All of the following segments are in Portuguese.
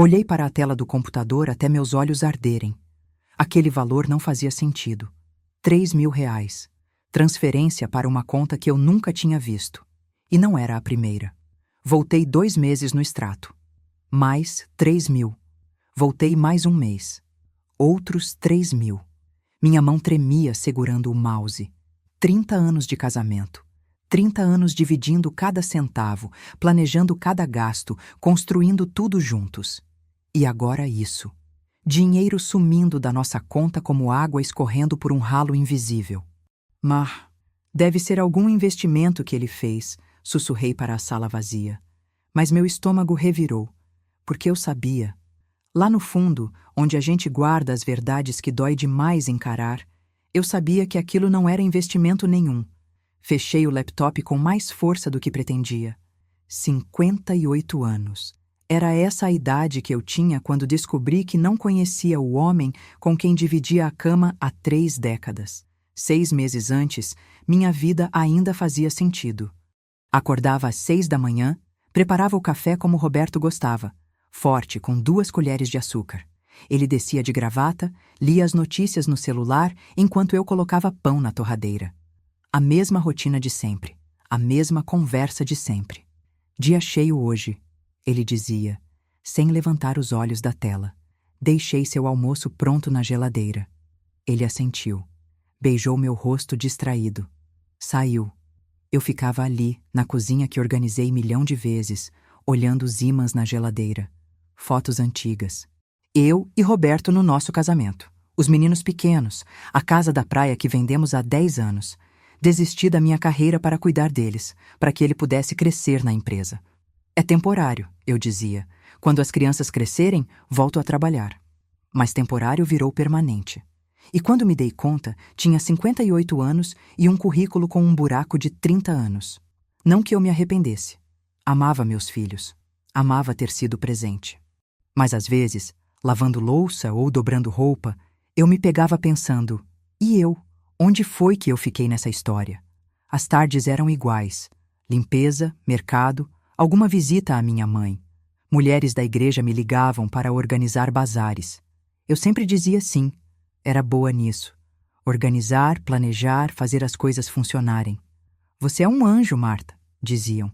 Olhei para a tela do computador até meus olhos arderem. Aquele valor não fazia sentido. 3.000 reais. Transferência para uma conta que eu nunca tinha visto. E não era a primeira. Voltei 2 meses no extrato. Mais 3.000. Voltei mais 1 mês. Outros 3.000. Minha mão tremia segurando o mouse. 30 anos de casamento. 30 anos dividindo cada centavo, planejando cada gasto, construindo tudo juntos. E agora isso. Dinheiro sumindo da nossa conta como água escorrendo por um ralo invisível. Mas deve ser algum investimento que ele fez, sussurrei para a sala vazia. Mas meu estômago revirou, porque eu sabia. Lá no fundo, onde a gente guarda as verdades que dói demais encarar, eu sabia que aquilo não era investimento nenhum. Fechei o laptop com mais força do que pretendia. 58 anos. Era essa a idade que eu tinha quando descobri que não conhecia o homem com quem dividia a cama há 3 décadas. 6 meses antes, minha vida ainda fazia sentido. Acordava às 6 da manhã, preparava o café como Roberto gostava, forte, com 2 colheres de açúcar. Ele descia de gravata, lia as notícias no celular enquanto eu colocava pão na torradeira. A mesma rotina de sempre, a mesma conversa de sempre. Dia cheio hoje, ele dizia, sem levantar os olhos da tela. Deixei seu almoço pronto na geladeira. Ele assentiu. Beijou meu rosto distraído. Saiu. Eu ficava ali, na cozinha que organizei 1.000.000 de vezes, olhando os ímãs na geladeira. Fotos antigas. Eu e Roberto no nosso casamento. Os meninos pequenos, a casa da praia que vendemos há 10 anos. Desisti da minha carreira para cuidar deles, para que ele pudesse crescer na empresa. É temporário, eu dizia. Quando as crianças crescerem, volto a trabalhar. Mas temporário virou permanente. E quando me dei conta, tinha 58 anos e um currículo com um buraco de 30 anos. Não que eu me arrependesse. Amava meus filhos. Amava ter sido presente. Mas às vezes, lavando louça ou dobrando roupa, eu me pegava pensando, e eu? Onde foi que eu fiquei nessa história? As tardes eram iguais. Limpeza, mercado, alguma visita à minha mãe. Mulheres da igreja me ligavam para organizar bazares. Eu sempre dizia sim. Era boa nisso. Organizar, planejar, fazer as coisas funcionarem. Você é um anjo, Marta, diziam.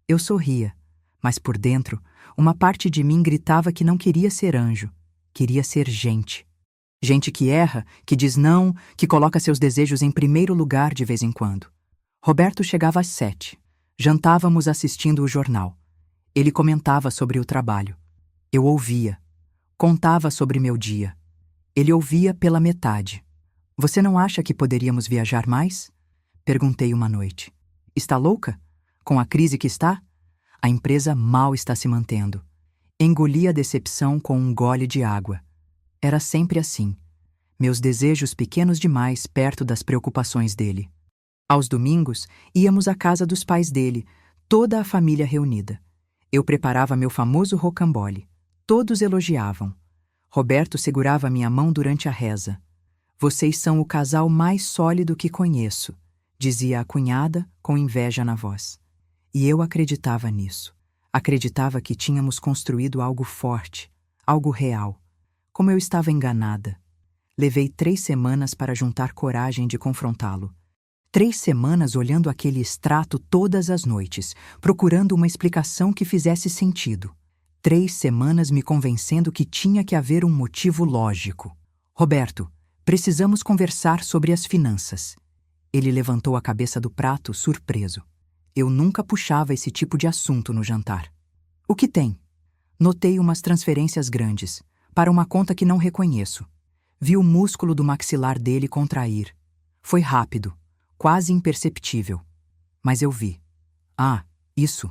Eu sorria, mas por dentro, uma parte de mim gritava que não queria ser anjo. Queria ser gente. Gente que erra, que diz não, que coloca seus desejos em primeiro lugar de vez em quando. Roberto chegava às 7. Jantávamos assistindo o jornal. Ele comentava sobre o trabalho. Eu ouvia. Contava sobre meu dia. Ele ouvia pela metade. Você não acha que poderíamos viajar mais? Perguntei uma noite. Está louca? Com a crise que está? A empresa mal está se mantendo. Engoli a decepção com um gole de água. Era sempre assim. Meus desejos pequenos demais perto das preocupações dele. Aos domingos, íamos à casa dos pais dele, toda a família reunida. Eu preparava meu famoso rocambole. Todos elogiavam. Roberto segurava minha mão durante a reza. Vocês são o casal mais sólido que conheço, dizia a cunhada com inveja na voz. E eu acreditava nisso. Acreditava que tínhamos construído algo forte, algo real. Como eu estava enganada. Levei 3 semanas para juntar coragem de confrontá-lo. 3 semanas olhando aquele extrato todas as noites, procurando uma explicação que fizesse sentido. 3 semanas me convencendo que tinha que haver um motivo lógico. Roberto, precisamos conversar sobre as finanças. Ele levantou a cabeça do prato, surpreso. Eu nunca puxava esse tipo de assunto no jantar. O que tem? Notei umas transferências grandes, para uma conta que não reconheço. Vi o músculo do maxilar dele contrair. Foi rápido, quase imperceptível. Mas eu vi. Ah, isso.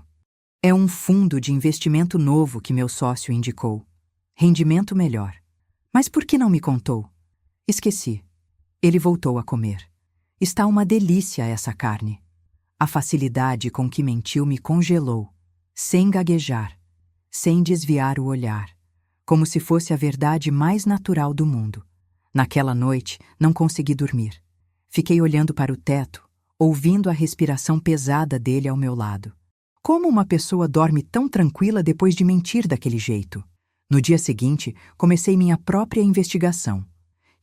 É um fundo de investimento novo que meu sócio indicou. Rendimento melhor. Mas por que não me contou? Esqueci. Ele voltou a comer. Está uma delícia essa carne. A facilidade com que mentiu me congelou, sem gaguejar, sem desviar o olhar, como se fosse a verdade mais natural do mundo. Naquela noite, não consegui dormir. Fiquei olhando para o teto, ouvindo a respiração pesada dele ao meu lado. Como uma pessoa dorme tão tranquila depois de mentir daquele jeito? No dia seguinte, comecei minha própria investigação.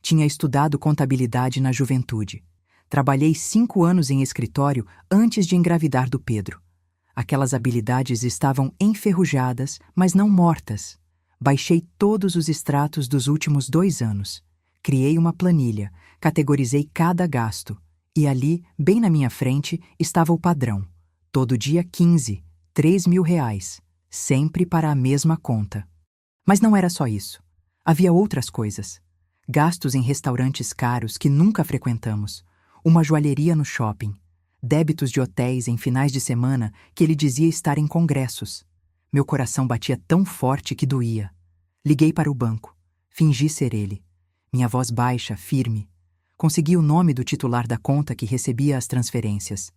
Tinha estudado contabilidade na juventude. Trabalhei 5 anos em escritório antes de engravidar do Pedro. Aquelas habilidades estavam enferrujadas, mas não mortas. Baixei todos os extratos dos últimos 2 anos. Criei uma planilha, categorizei cada gasto. E ali, bem na minha frente, estava o padrão. Todo dia 15, 3 mil reais. Sempre para a mesma conta. Mas não era só isso. Havia outras coisas. Gastos em restaurantes caros que nunca frequentamos. Uma joalheria no shopping. Débitos de hotéis em finais de semana que ele dizia estar em congressos. Meu coração batia tão forte que doía. Liguei para o banco. Fingi ser ele. Minha voz baixa, firme. Consegui o nome do titular da conta que recebia as transferências.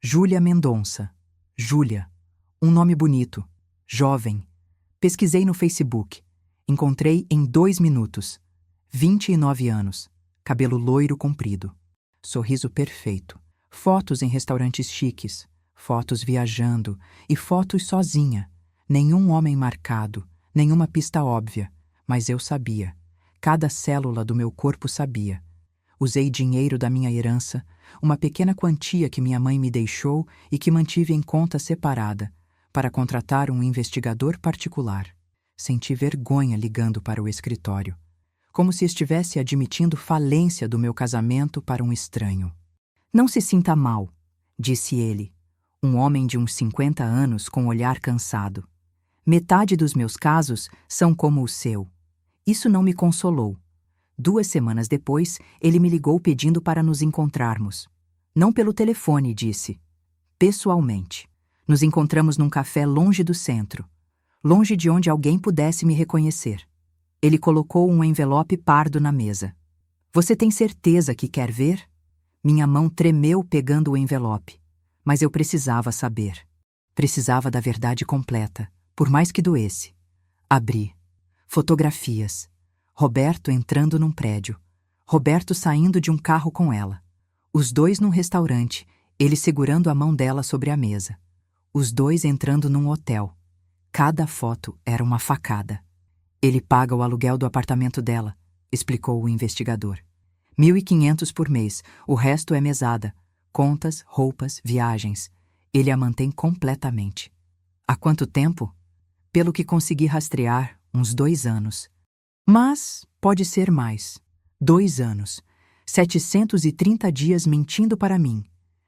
Júlia Mendonça. Júlia. Um nome bonito. Jovem. Pesquisei no Facebook. Encontrei em 2 minutos. 29 anos. Cabelo loiro comprido. Sorriso perfeito. Fotos em restaurantes chiques. Fotos viajando. E fotos sozinha. Nenhum homem marcado. Nenhuma pista óbvia. Mas eu sabia. Cada célula do meu corpo sabia. Usei dinheiro da minha herança, uma pequena quantia que minha mãe me deixou e que mantive em conta separada, para contratar um investigador particular. Senti vergonha ligando para o escritório, como se estivesse admitindo falência do meu casamento para um estranho. Não se sinta mal, disse ele, um homem de uns 50 anos com olhar cansado. Metade dos meus casos são como o seu. Isso não me consolou. 2 semanas depois, ele me ligou pedindo para nos encontrarmos. Não pelo telefone, disse. Pessoalmente. Nos encontramos num café longe do centro. Longe de onde alguém pudesse me reconhecer. Ele colocou um envelope pardo na mesa. Você tem certeza que quer ver? Minha mão tremeu pegando o envelope. Mas eu precisava saber. Precisava da verdade completa, por mais que doesse. Abri. Fotografias. Roberto entrando num prédio. Roberto saindo de um carro com ela. Os dois num restaurante, ele segurando a mão dela sobre a mesa. Os dois entrando num hotel. Cada foto era uma facada. Ele paga o aluguel do apartamento dela, explicou o investigador. 1.500 por mês, o resto é mesada. Contas, roupas, viagens. Ele a mantém completamente. Há quanto tempo? Pelo que consegui rastrear, uns 2 anos. Mas pode ser mais. 2 anos. 730 dias mentindo para mim.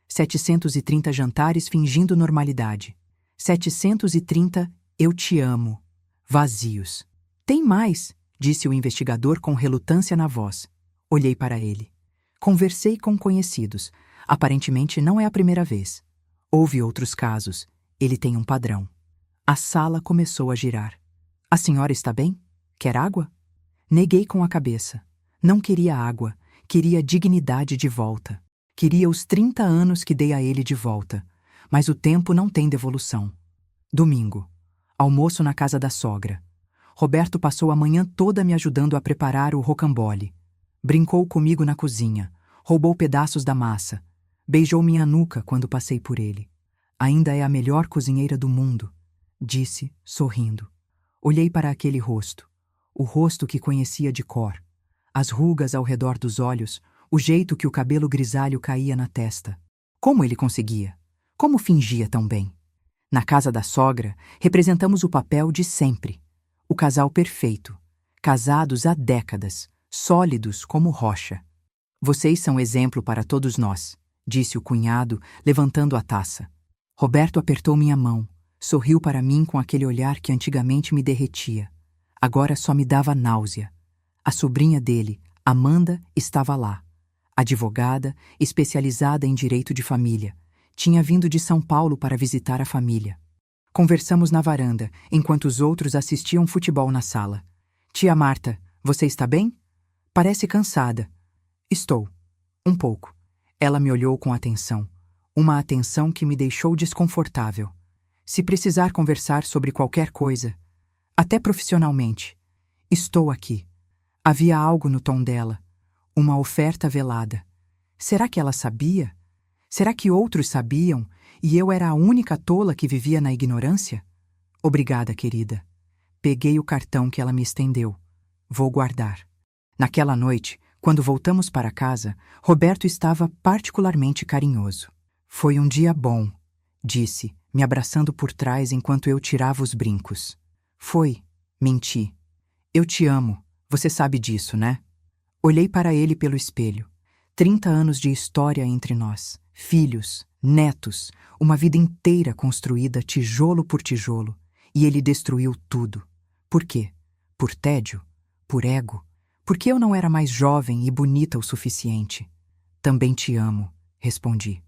730 jantares fingindo normalidade. 730 eu te amo. Vazios. Tem mais, disse o investigador com relutância na voz. Olhei para ele. Conversei com conhecidos. Aparentemente não é a primeira vez. Houve outros casos. Ele tem um padrão. A sala começou a girar. A senhora está bem? Quer água? Neguei com a cabeça. Não queria água, queria dignidade de volta. Queria os 30 anos que dei a ele de volta. Mas o tempo não tem devolução. Domingo. Almoço na casa da sogra. Roberto passou a manhã toda me ajudando a preparar o rocambole. Brincou comigo na cozinha. Roubou pedaços da massa. Beijou minha nuca quando passei por ele. Ainda é a melhor cozinheira do mundo, disse, sorrindo. Olhei para aquele rosto. O rosto que conhecia de cor, as rugas ao redor dos olhos, o jeito que o cabelo grisalho caía na testa. Como ele conseguia? Como fingia tão bem? Na casa da sogra, representamos o papel de sempre. O casal perfeito, casados há décadas, sólidos como rocha. Vocês são exemplo para todos nós, disse o cunhado, levantando a taça. Roberto apertou minha mão, sorriu para mim com aquele olhar que antigamente me derretia. Agora só me dava náusea. A sobrinha dele, Amanda, estava lá. Advogada, especializada em direito de família. Tinha vindo de São Paulo para visitar a família. Conversamos na varanda, enquanto os outros assistiam futebol na sala. Tia Marta, você está bem? Parece cansada. Estou. Um pouco. Ela me olhou com atenção. Uma atenção que me deixou desconfortável. Se precisar conversar sobre qualquer coisa, até profissionalmente, estou aqui. Havia algo no tom dela. Uma oferta velada. Será que ela sabia? Será que outros sabiam e eu era a única tola que vivia na ignorância? Obrigada, querida. Peguei o cartão que ela me estendeu. Vou guardar. Naquela noite, quando voltamos para casa, Roberto estava particularmente carinhoso. Foi um dia bom, disse, me abraçando por trás enquanto eu tirava os brincos. Foi, menti. Eu te amo, você sabe disso, né? Olhei para ele pelo espelho. 30 anos de história entre nós, filhos, netos, uma vida inteira construída tijolo por tijolo, e ele destruiu tudo. Por quê? Por tédio? Por ego? Porque eu não era mais jovem e bonita o suficiente. Também te amo, respondi.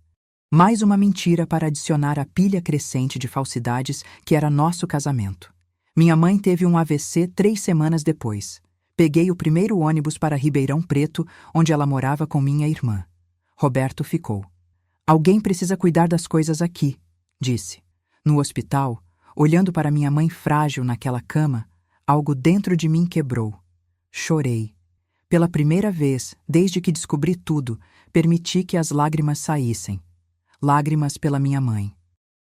Mais uma mentira para adicionar à pilha crescente de falsidades que era nosso casamento. Minha mãe teve um AVC 3 semanas depois. Peguei o primeiro ônibus para Ribeirão Preto, onde ela morava com minha irmã. Roberto ficou. Alguém precisa cuidar das coisas aqui, disse. No hospital, olhando para minha mãe frágil naquela cama, algo dentro de mim quebrou. Chorei. Pela primeira vez, desde que descobri tudo, permiti que as lágrimas saíssem. Lágrimas pela minha mãe.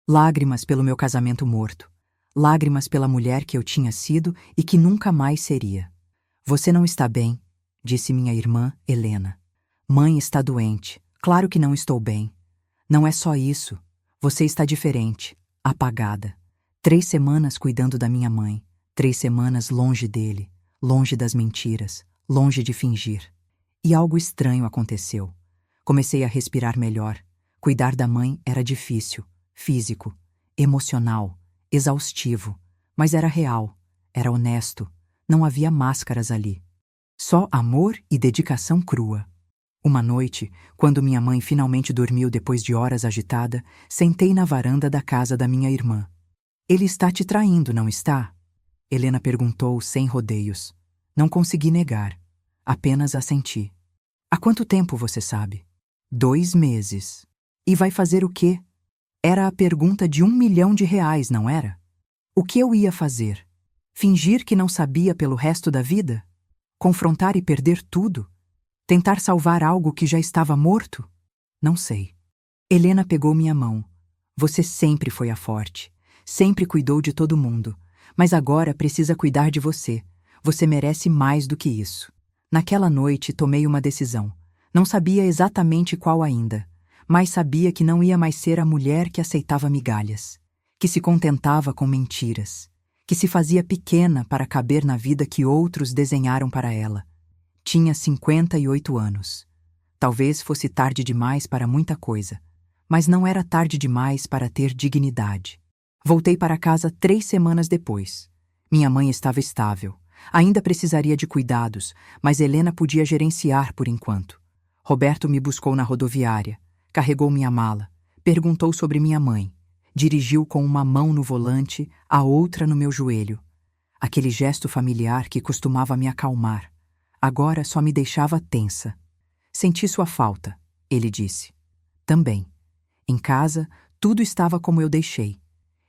Lágrimas pelo meu casamento morto. Lágrimas pela mulher que eu tinha sido e que nunca mais seria. Você não está bem, disse minha irmã, Helena. Mãe está doente. Claro que não estou bem. Não é só isso. Você está diferente, apagada. 3 semanas cuidando da minha mãe. 3 semanas longe dele, longe das mentiras, longe de fingir. E algo estranho aconteceu. Comecei a respirar melhor. Cuidar da mãe era difícil, físico, emocional, exaustivo, mas era real, era honesto, não havia máscaras ali. Só amor e dedicação crua. Uma noite, quando minha mãe finalmente dormiu depois de horas agitada, sentei na varanda da casa da minha irmã. Ele está te traindo, não está? Helena perguntou sem rodeios. Não consegui negar, apenas assenti. Há quanto tempo você sabe? 2 meses. E vai fazer o quê? Era a pergunta de R$1 milhão, não era? O que eu ia fazer? Fingir que não sabia pelo resto da vida? Confrontar e perder tudo? Tentar salvar algo que já estava morto? Não sei. Helena pegou minha mão. Você sempre foi a forte. Sempre cuidou de todo mundo. Mas agora precisa cuidar de você. Você merece mais do que isso. Naquela noite tomei uma decisão. Não sabia exatamente qual ainda. Mas sabia que não ia mais ser a mulher que aceitava migalhas, que se contentava com mentiras, que se fazia pequena para caber na vida que outros desenharam para ela. Tinha 58 anos. Talvez fosse tarde demais para muita coisa, mas não era tarde demais para ter dignidade. Voltei para casa 3 semanas depois. Minha mãe estava estável. Ainda precisaria de cuidados, mas Helena podia gerenciar por enquanto. Roberto me buscou na rodoviária. Carregou minha mala, perguntou sobre minha mãe, dirigiu com uma mão no volante, a outra no meu joelho. Aquele gesto familiar que costumava me acalmar, agora só me deixava tensa. Senti sua falta, ele disse. Também. Em casa, tudo estava como eu deixei.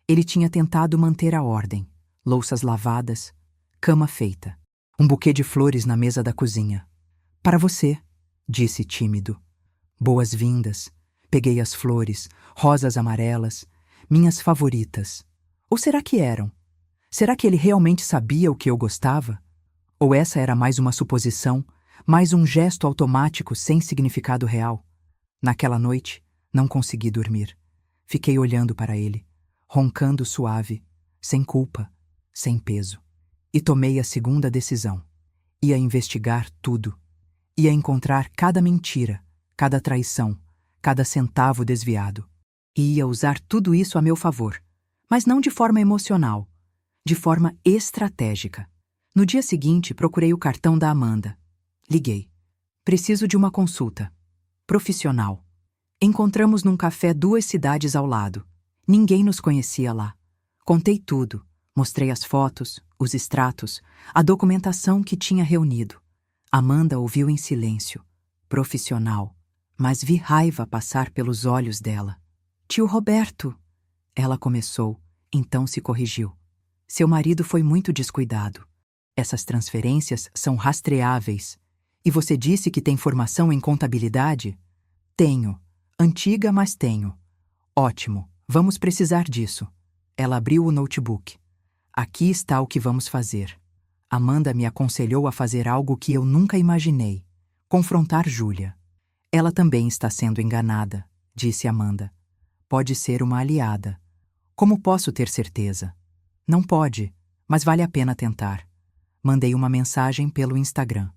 Ele tinha tentado manter a ordem, louças lavadas, cama feita, um buquê de flores na mesa da cozinha. Para você, disse tímido. Boas-vindas. Peguei as flores, rosas amarelas, minhas favoritas. Ou será que eram? Será que ele realmente sabia o que eu gostava? Ou essa era mais uma suposição, mais um gesto automático sem significado real? Naquela noite, não consegui dormir. Fiquei olhando para ele, roncando suave, sem culpa, sem peso. E tomei a segunda decisão. Ia investigar tudo. Ia encontrar cada mentira, cada traição, cada centavo desviado. E ia usar tudo isso a meu favor, mas não de forma emocional, de forma estratégica. No dia seguinte, procurei o cartão da Amanda. Liguei. Preciso de uma consulta. Profissional. Encontramos num café 2 cidades ao lado. Ninguém nos conhecia lá. Contei tudo. Mostrei as fotos, os extratos, a documentação que tinha reunido. Amanda ouviu em silêncio. Profissional. Mas vi raiva passar pelos olhos dela. Tio Roberto! Ela começou, então se corrigiu. Seu marido foi muito descuidado. Essas transferências são rastreáveis. E você disse que tem formação em contabilidade? Tenho. Antiga, mas tenho. Ótimo, vamos precisar disso. Ela abriu o notebook. Aqui está o que vamos fazer. Amanda me aconselhou a fazer algo que eu nunca imaginei: confrontar Júlia. Ela também está sendo enganada, disse Amanda. Pode ser uma aliada. Como posso ter certeza? Não pode, mas vale a pena tentar. Mandei uma mensagem pelo Instagram.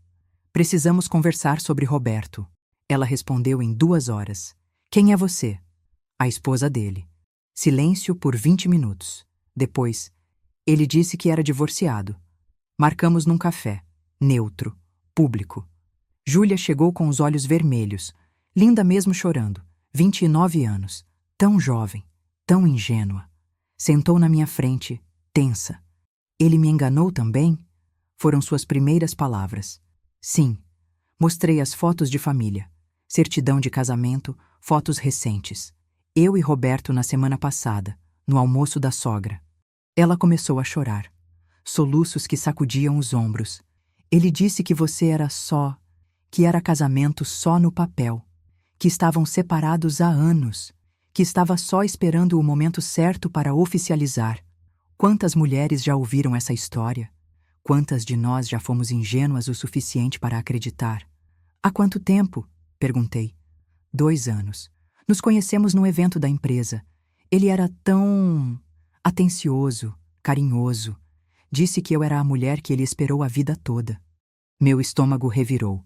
Precisamos conversar sobre Roberto. Ela respondeu em 2 horas. Quem é você? A esposa dele. Silêncio por 20 minutos. Depois, ele disse que era divorciado. Marcamos num café. Neutro. Público. Júlia chegou com os olhos vermelhos. Linda mesmo chorando. 29 anos. Tão jovem. Tão ingênua. Sentou na minha frente, tensa. Ele me enganou também? Foram suas primeiras palavras. Sim. Mostrei as fotos de família. Certidão de casamento, fotos recentes. Eu e Roberto na semana passada, no almoço da sogra. Ela começou a chorar. Soluços que sacudiam os ombros. Ele disse que você era só, que era casamento só no papel, que estavam separados há anos, que estava só esperando o momento certo para oficializar. Quantas mulheres já ouviram essa história? Quantas de nós já fomos ingênuas o suficiente para acreditar? Há quanto tempo? Perguntei. 2 anos. Nos conhecemos num evento da empresa. Ele era tão atencioso, carinhoso. Disse que eu era a mulher que ele esperou a vida toda. Meu estômago revirou.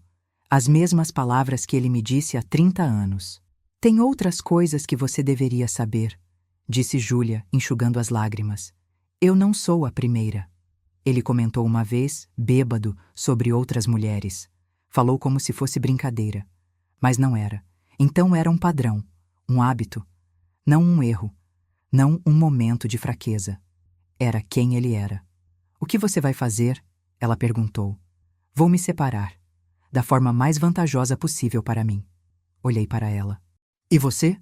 As mesmas palavras que ele me disse há 30 anos. Tem outras coisas que você deveria saber, disse Júlia, enxugando as lágrimas. Eu não sou a primeira. Ele comentou uma vez, bêbado, sobre outras mulheres. Falou como se fosse brincadeira. Mas não era. Então era um padrão, um hábito. Não um erro. Não um momento de fraqueza. Era quem ele era. O que você vai fazer? Ela perguntou. Vou me separar. Da forma mais vantajosa possível para mim. Olhei para ela. E você?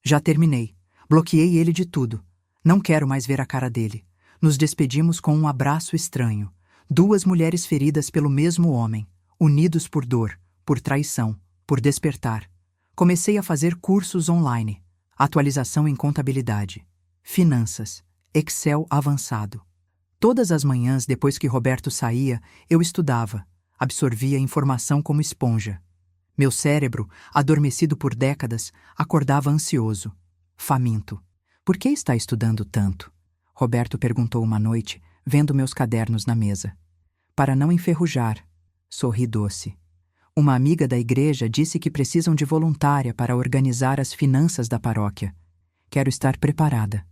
Já terminei. Bloqueei ele de tudo. Não quero mais ver a cara dele. Nos despedimos com um abraço estranho. 2 mulheres feridas pelo mesmo homem, unidos por dor, por traição, por despertar. Comecei a fazer cursos online, atualização em contabilidade, finanças, Excel avançado. Todas as manhãs, depois que Roberto saía, eu estudava, absorvia informação como esponja. Meu cérebro, adormecido por décadas, acordava ansioso, faminto. Por que está estudando tanto? Roberto perguntou uma noite, vendo meus cadernos na mesa. Para não enferrujar, sorri doce. Uma amiga da igreja disse que precisam de voluntária para organizar as finanças da paróquia. Quero estar preparada.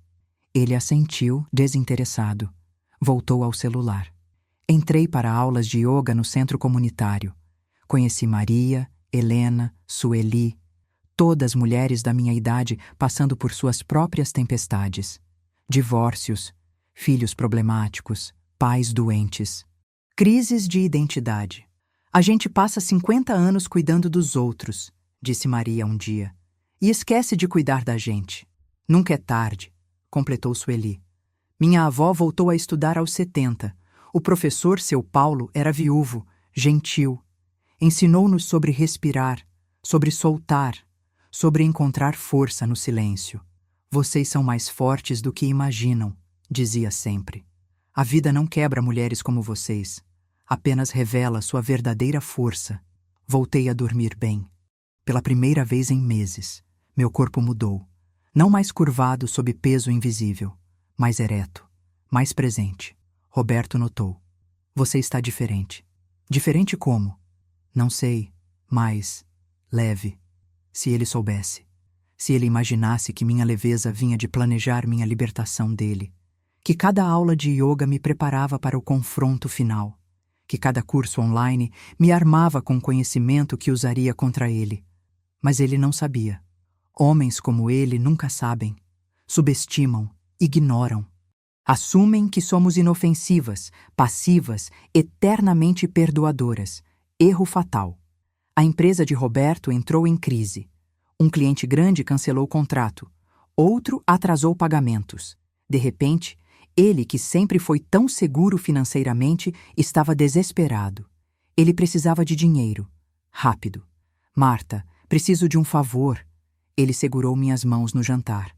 Ele assentiu, desinteressado. Voltou ao celular. Entrei para aulas de yoga no centro comunitário. Conheci Maria, Helena, Sueli, todas mulheres da minha idade passando por suas próprias tempestades. Divórcios, filhos problemáticos, pais doentes. Crises de identidade. A gente passa 50 anos cuidando dos outros, disse Maria um dia, e esquece de cuidar da gente. Nunca é tarde, completou Sueli. Minha avó voltou a estudar aos 70. O professor, seu Paulo, era viúvo, gentil. Ensinou-nos sobre respirar, sobre soltar, sobre encontrar força no silêncio. Vocês são mais fortes do que imaginam, dizia sempre. A vida não quebra mulheres como vocês, apenas revela sua verdadeira força. Voltei a dormir bem. Pela primeira vez em meses, meu corpo mudou. Não mais curvado sob peso invisível, mais ereto, mais presente. Roberto notou. Você está diferente. Diferente como? Não sei, mas leve. Se ele soubesse. Se ele imaginasse que minha leveza vinha de planejar minha libertação dele. Que cada aula de yoga me preparava para o confronto final. Que cada curso online me armava com conhecimento que usaria contra ele. Mas ele não sabia. Homens como ele nunca sabem. Subestimam, ignoram. Assumem que somos inofensivas, passivas, eternamente perdoadoras. Erro fatal. A empresa de Roberto entrou em crise. Um cliente grande cancelou o contrato. Outro atrasou pagamentos. De repente, ele, que sempre foi tão seguro financeiramente, estava desesperado. Ele precisava de dinheiro. Rápido. Marta, preciso de um favor. Ele segurou minhas mãos no jantar.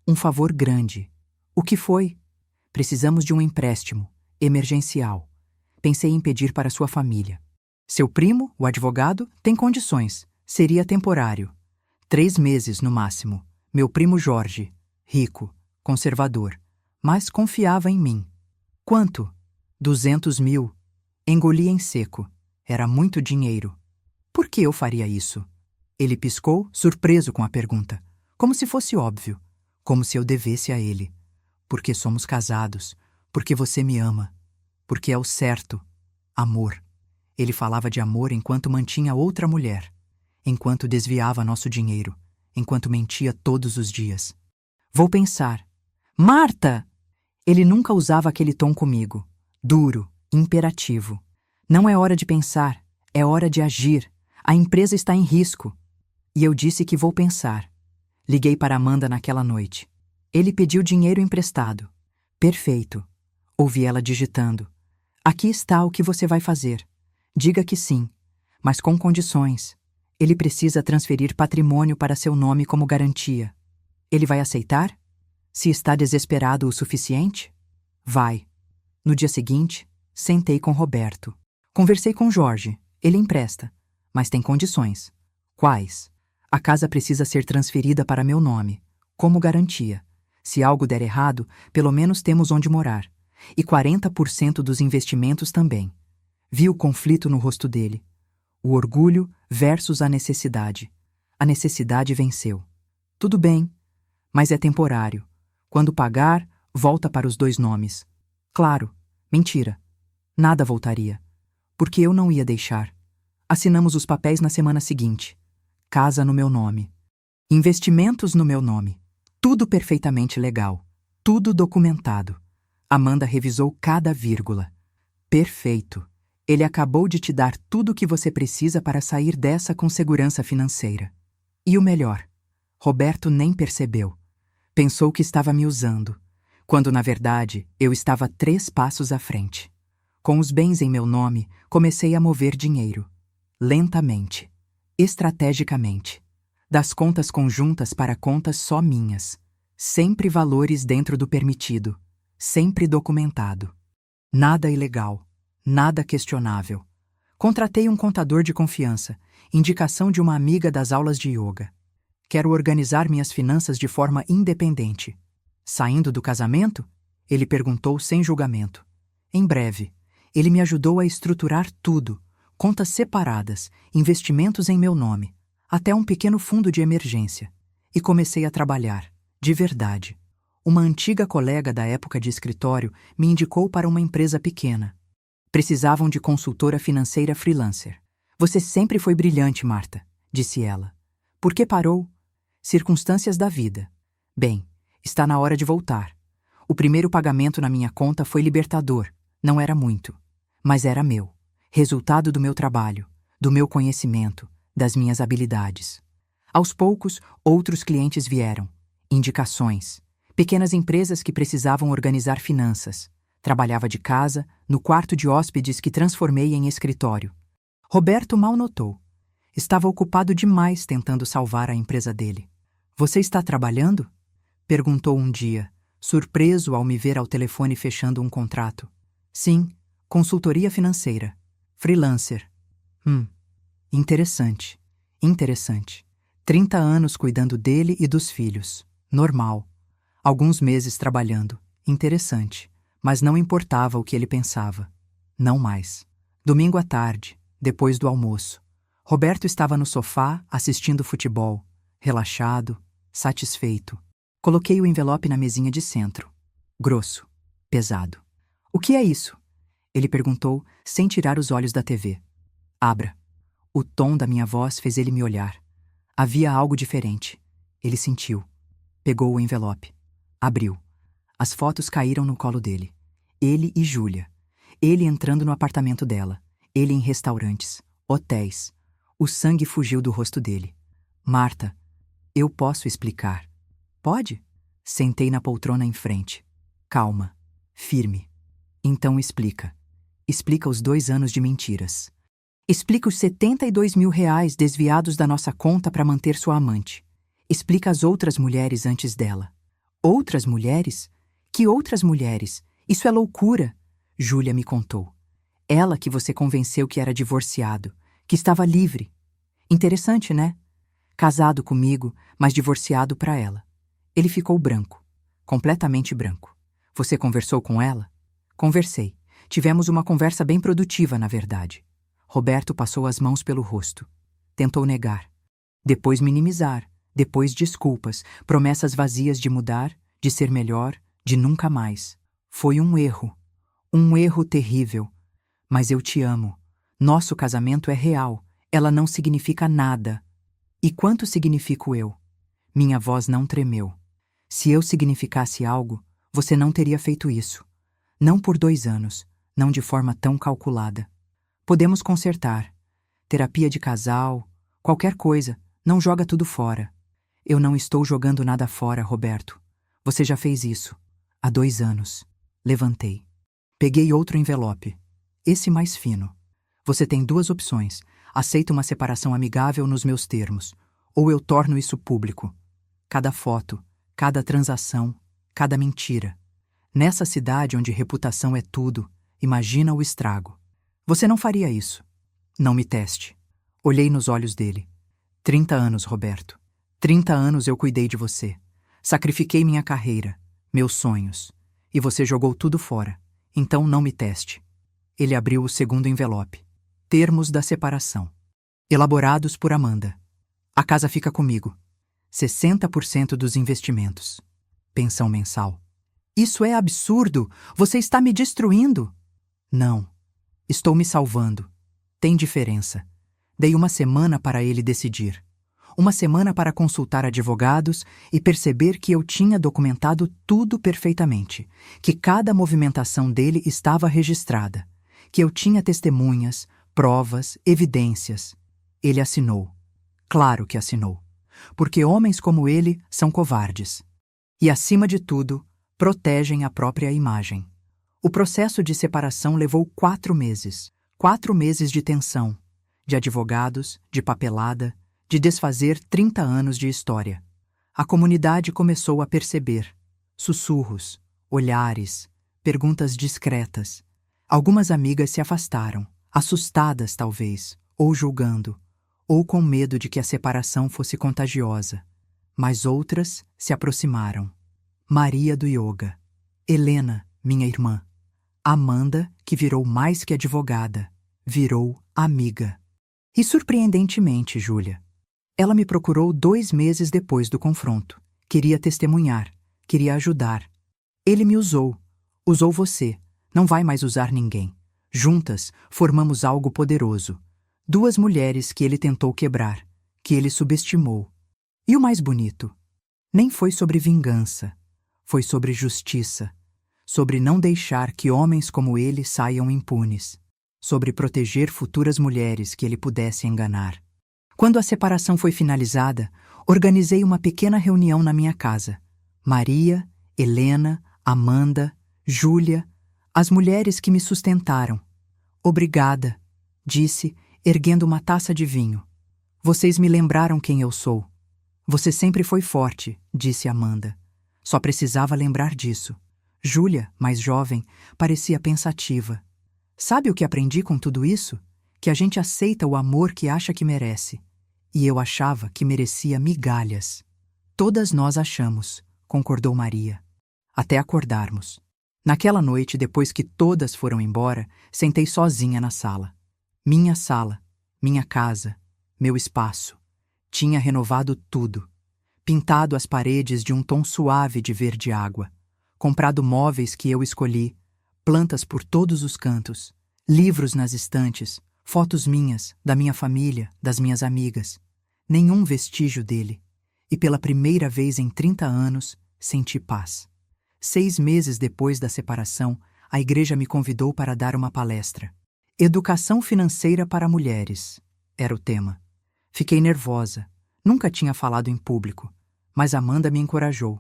Um favor grande. O que foi? Precisamos de um empréstimo, emergencial. Pensei em pedir para sua família. Seu primo, o advogado, tem condições. Seria temporário. 3 meses no máximo. Meu primo Jorge, rico, conservador, mas confiava em mim. Quanto? 200 mil. Engoli em seco. Era muito dinheiro. Por que eu faria isso? Ele piscou, surpreso com a pergunta, como se fosse óbvio, como se eu devesse a ele. Porque somos casados, porque você me ama, porque é o certo. Amor. Ele falava de amor enquanto mantinha outra mulher, enquanto desviava nosso dinheiro, enquanto mentia todos os dias. Vou pensar. Marta! Ele nunca usava aquele tom comigo, duro, imperativo. Não é hora de pensar, é hora de agir. A empresa está em risco. E eu disse que vou pensar. Liguei para Amanda naquela noite. Ele pediu dinheiro emprestado. Perfeito. Ouvi ela digitando. Aqui está o que você vai fazer. Diga que sim, mas com condições. Ele precisa transferir patrimônio para seu nome como garantia. Ele vai aceitar? Se está desesperado o suficiente? Vai. No dia seguinte, sentei com Roberto. Conversei com Jorge. Ele empresta, mas tem condições. Quais? A casa precisa ser transferida para meu nome, como garantia. Se algo der errado, pelo menos temos onde morar. E 40% dos investimentos também. Vi o conflito no rosto dele. O orgulho versus a necessidade. A necessidade venceu. Tudo bem, mas é temporário. Quando pagar, volta para os 2 nomes. Claro, mentira. Nada voltaria. Porque eu não ia deixar. Assinamos os papéis na semana seguinte. Casa no meu nome. Investimentos no meu nome. Tudo perfeitamente legal. Tudo documentado. Amanda revisou cada vírgula. Perfeito. Ele acabou de te dar tudo o que você precisa para sair dessa com segurança financeira. E o melhor, Roberto nem percebeu. Pensou que estava me usando, quando na verdade eu estava 3 passos à frente. Com os bens em meu nome, comecei a mover dinheiro. Lentamente. Estrategicamente. Das contas conjuntas para contas só minhas. Sempre valores dentro do permitido. Sempre documentado. Nada ilegal. Nada questionável. Contratei um contador de confiança, indicação de uma amiga das aulas de yoga. Quero organizar minhas finanças de forma independente. Saindo do casamento? Ele perguntou sem julgamento. Em breve. Ele me ajudou a estruturar tudo. Contas separadas, investimentos em meu nome, até um pequeno fundo de emergência. E comecei a trabalhar, de verdade. Uma antiga colega da época de escritório me indicou para uma empresa pequena. Precisavam de consultora financeira freelancer. Você sempre foi brilhante, Marta, disse ela. Por que parou? Circunstâncias da vida. Bem, está na hora de voltar. O primeiro pagamento na minha conta foi libertador. Não era muito, mas era meu. Resultado do meu trabalho, do meu conhecimento, das minhas habilidades. Aos poucos, outros clientes vieram. Indicações. Pequenas empresas que precisavam organizar finanças. Trabalhava de casa, no quarto de hóspedes que transformei em escritório. Roberto mal notou. Estava ocupado demais tentando salvar a empresa dele. Você está trabalhando? Perguntou um dia, surpreso ao me ver ao telefone fechando um contrato. Sim, consultoria financeira. Freelancer. Interessante. Interessante. 30 anos cuidando dele e dos filhos. Normal. Alguns meses trabalhando. Interessante. Mas não importava o que ele pensava. Não mais. Domingo à tarde, depois do almoço. Roberto estava no sofá, assistindo futebol. Relaxado, satisfeito. Coloquei o envelope na mesinha de centro. Grosso. Pesado. O que é isso? Ele perguntou, sem tirar os olhos da TV. Abra. O tom da minha voz fez ele me olhar. Havia algo diferente. Ele sentiu. Pegou o envelope. Abriu. As fotos caíram no colo dele. Ele e Júlia. Ele entrando no apartamento dela. Ele em restaurantes, hotéis. O sangue fugiu do rosto dele. Marta, eu posso explicar. Pode? Sentei na poltrona em frente. Calma. Firme. Então explica. Explica os 2 anos de mentiras. Explica os 72 mil reais desviados da nossa conta para manter sua amante. Explica as outras mulheres antes dela. Outras mulheres? Que outras mulheres? Isso é loucura! Júlia me contou. Ela que você convenceu que era divorciado, que estava livre. Interessante, né? Casado comigo, mas divorciado para ela. Ele ficou branco. Completamente branco. Você conversou com ela? Conversei. Tivemos uma conversa bem produtiva, na verdade. Roberto passou as mãos pelo rosto. Tentou negar. Depois minimizar. Depois desculpas, promessas vazias de mudar, de ser melhor, de nunca mais. Foi um erro. Um erro terrível. Mas eu te amo. Nosso casamento é real. Ela não significa nada. E quanto significo eu? Minha voz não tremeu. Se eu significasse algo, você não teria feito isso. Não por 2 anos, não de forma tão calculada. Podemos consertar. Terapia de casal, qualquer coisa, não joga tudo fora. Eu não estou jogando nada fora, Roberto. Você já fez isso. Há 2 anos. Levantei. Peguei outro envelope. Esse mais fino. Você tem 2 opções. Aceito uma separação amigável nos meus termos, ou eu torno isso público. Cada foto, cada transação, cada mentira. Nessa cidade onde reputação é tudo, imagina o estrago. Você não faria isso. Não me teste. Olhei nos olhos dele. 30 anos, Roberto. 30 anos eu cuidei de você. Sacrifiquei minha carreira, meus sonhos. E você jogou tudo fora. Então não me teste. Ele abriu o segundo envelope. Termos da separação. Elaborados por Amanda. A casa fica comigo. 60% dos investimentos. Pensão mensal. Isso é absurdo! Você está me destruindo! Não. Estou me salvando. Tem diferença. Dei 1 semana para ele decidir. 1 semana para consultar advogados e perceber que eu tinha documentado tudo perfeitamente, que cada movimentação dele estava registrada, que eu tinha testemunhas, provas, evidências. Ele assinou. Claro que assinou. Porque homens como ele são covardes. E, acima de tudo, protegem a própria imagem. O processo de separação levou 4 meses. 4 meses de tensão, de advogados, de papelada, de desfazer 30 anos de história. A comunidade começou a perceber. Sussurros, olhares, perguntas discretas. Algumas amigas se afastaram, assustadas talvez, ou julgando, ou com medo de que a separação fosse contagiosa. Mas outras se aproximaram. Maria do Yoga, Helena, minha irmã, Amanda, que virou mais que advogada, virou amiga. E surpreendentemente, Júlia, ela me procurou 2 meses depois do confronto. Queria testemunhar, queria ajudar. Ele me usou. Usou você. Não vai mais usar ninguém. Juntas, formamos algo poderoso. 2 mulheres que ele tentou quebrar, que ele subestimou. E o mais bonito, nem foi sobre vingança. Foi sobre justiça. Sobre não deixar que homens como ele saiam impunes. Sobre proteger futuras mulheres que ele pudesse enganar. Quando a separação foi finalizada, organizei uma pequena reunião na minha casa. Maria, Helena, Amanda, Júlia, as mulheres que me sustentaram. Obrigada, disse, erguendo uma taça de vinho. Vocês me lembraram quem eu sou. Você sempre foi forte, disse Amanda. Só precisava lembrar disso. Júlia, mais jovem, parecia pensativa. Sabe o que aprendi com tudo isso? Que a gente aceita o amor que acha que merece. E eu achava que merecia migalhas. Todas nós achamos, concordou Maria. Até acordarmos. Naquela noite, depois que todas foram embora, sentei sozinha na sala. Minha sala, minha casa, meu espaço. Tinha renovado tudo. Pintado as paredes de um tom suave de verde água. Comprado móveis que eu escolhi, plantas por todos os cantos, livros nas estantes, fotos minhas, da minha família, das minhas amigas. Nenhum vestígio dele. E pela primeira vez em 30 anos, senti paz. 6 meses depois da separação, a igreja me convidou para dar uma palestra. Educação financeira para mulheres, era o tema. Fiquei nervosa. Nunca tinha falado em público, mas Amanda me encorajou.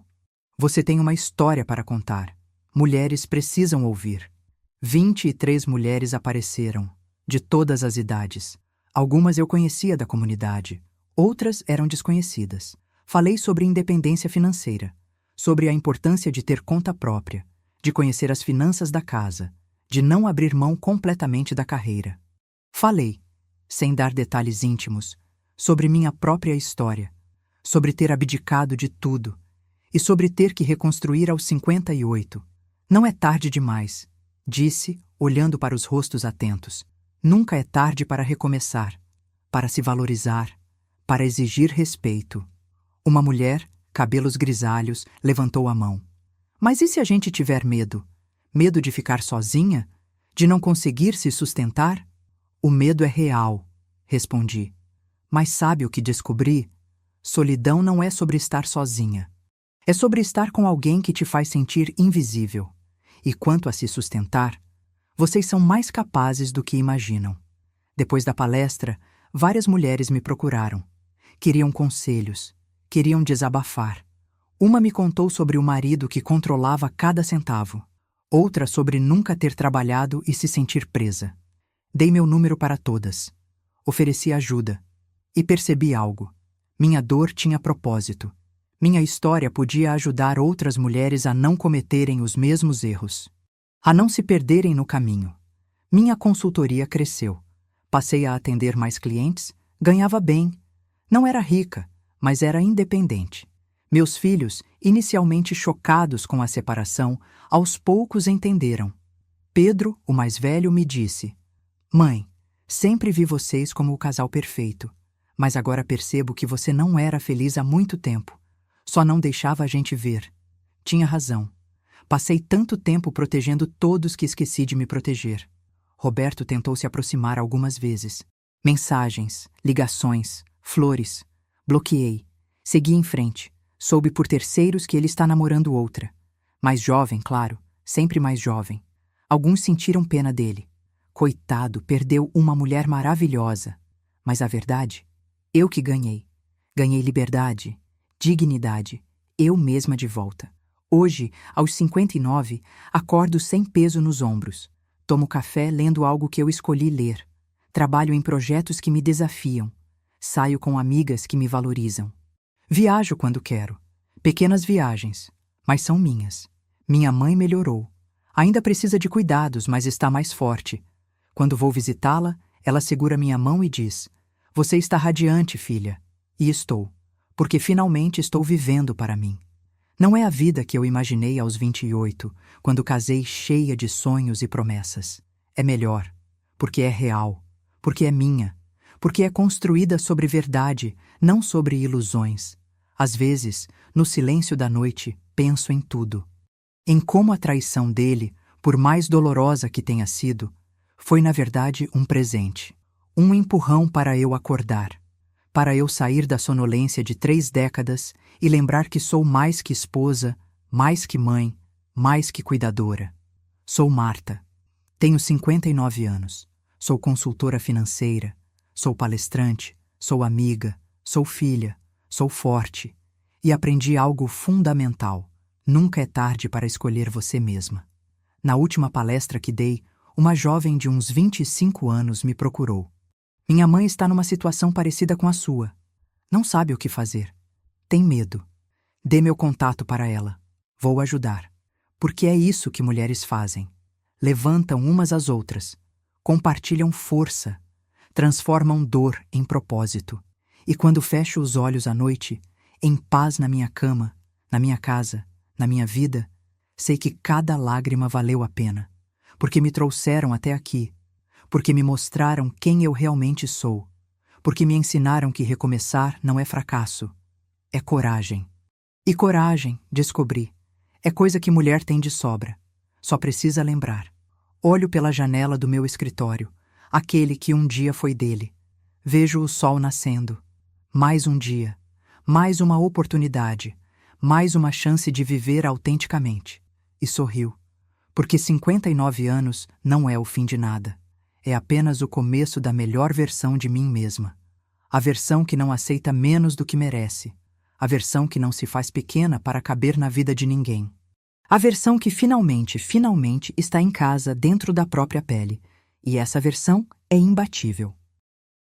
Você tem uma história para contar. Mulheres precisam ouvir. 23 mulheres apareceram, de todas as idades. Algumas eu conhecia da comunidade, outras eram desconhecidas. Falei sobre independência financeira, sobre a importância de ter conta própria, de conhecer as finanças da casa, de não abrir mão completamente da carreira. Falei, sem dar detalhes íntimos, sobre minha própria história, sobre ter abdicado de tudo e sobre ter que reconstruir aos 58. Não é tarde demais, disse, olhando para os rostos atentos. Nunca é tarde para recomeçar, para se valorizar, para exigir respeito. Uma mulher, cabelos grisalhos, levantou a mão. Mas e se a gente tiver medo? Medo de ficar sozinha? De não conseguir se sustentar? O medo é real, respondi. Mas sabe o que descobri? Solidão não é sobre estar sozinha. É sobre estar com alguém que te faz sentir invisível. E quanto a se sustentar, vocês são mais capazes do que imaginam. Depois da palestra, várias mulheres me procuraram. Queriam conselhos, queriam desabafar. Uma me contou sobre o marido que controlava cada centavo. Outra sobre nunca ter trabalhado e se sentir presa. Dei meu número para todas. Ofereci ajuda. E percebi algo. Minha dor tinha propósito. Minha história podia ajudar outras mulheres a não cometerem os mesmos erros, a não se perderem no caminho. Minha consultoria cresceu. Passei a atender mais clientes, ganhava bem. Não era rica, mas era independente. Meus filhos, inicialmente chocados com a separação, aos poucos entenderam. Pedro, o mais velho, me disse: "Mãe, sempre vi vocês como o casal perfeito, mas agora percebo que você não era feliz há muito tempo. Só não deixava a gente ver. Tinha razão. Passei tanto tempo protegendo todos que esqueci de me proteger." Roberto tentou se aproximar algumas vezes. Mensagens, ligações, flores. Bloqueei. Segui em frente. Soube por terceiros que ele está namorando outra. Mais jovem, claro. Sempre mais jovem. Alguns sentiram pena dele. Coitado, perdeu uma mulher maravilhosa. Mas a verdade? Eu que ganhei. Ganhei liberdade, dignidade, eu mesma de volta. Hoje, aos 59, acordo sem peso nos ombros. Tomo café lendo algo que eu escolhi ler. Trabalho em projetos que me desafiam. Saio com amigas que me valorizam. Viajo quando quero. Pequenas viagens, mas são minhas. Minha mãe melhorou. Ainda precisa de cuidados, mas está mais forte. Quando vou visitá-la, ela segura minha mão e diz: "Você está radiante, filha." E estou, porque finalmente estou vivendo para mim. Não é a vida que eu imaginei aos 28, quando casei cheia de sonhos e promessas. É melhor, porque é real, porque é minha, porque é construída sobre verdade, não sobre ilusões. Às vezes, no silêncio da noite, penso em tudo. Em como a traição dele, por mais dolorosa que tenha sido, foi na verdade um presente. Um empurrão para eu acordar. Para eu sair da sonolência de 3 décadas e lembrar que sou mais que esposa, mais que mãe, mais que cuidadora. Sou Marta. Tenho 59 anos. Sou consultora financeira. Sou palestrante. Sou amiga. Sou filha. Sou forte. E aprendi algo fundamental. Nunca é tarde para escolher você mesma. Na última palestra que dei, uma jovem de uns 25 anos me procurou. Minha mãe está numa situação parecida com a sua. Não sabe o que fazer. Tem medo. Dê meu contato para ela. Vou ajudar. Porque é isso que mulheres fazem. Levantam umas às outras. Compartilham força. Transformam dor em propósito. E quando fecho os olhos à noite, em paz na minha cama, na minha casa, na minha vida, sei que cada lágrima valeu a pena. Porque me trouxeram até aqui. Porque me mostraram quem eu realmente sou. Porque me ensinaram que recomeçar não é fracasso. É coragem. E coragem, descobri, é coisa que mulher tem de sobra. Só precisa lembrar. Olho pela janela do meu escritório, aquele que um dia foi dele. Vejo o sol nascendo. Mais um dia. Mais uma oportunidade. Mais uma chance de viver autenticamente. E sorriu. Porque 59 anos não é o fim de nada. É apenas o começo da melhor versão de mim mesma. A versão que não aceita menos do que merece. A versão que não se faz pequena para caber na vida de ninguém. A versão que finalmente está em casa dentro da própria pele. E essa versão é imbatível.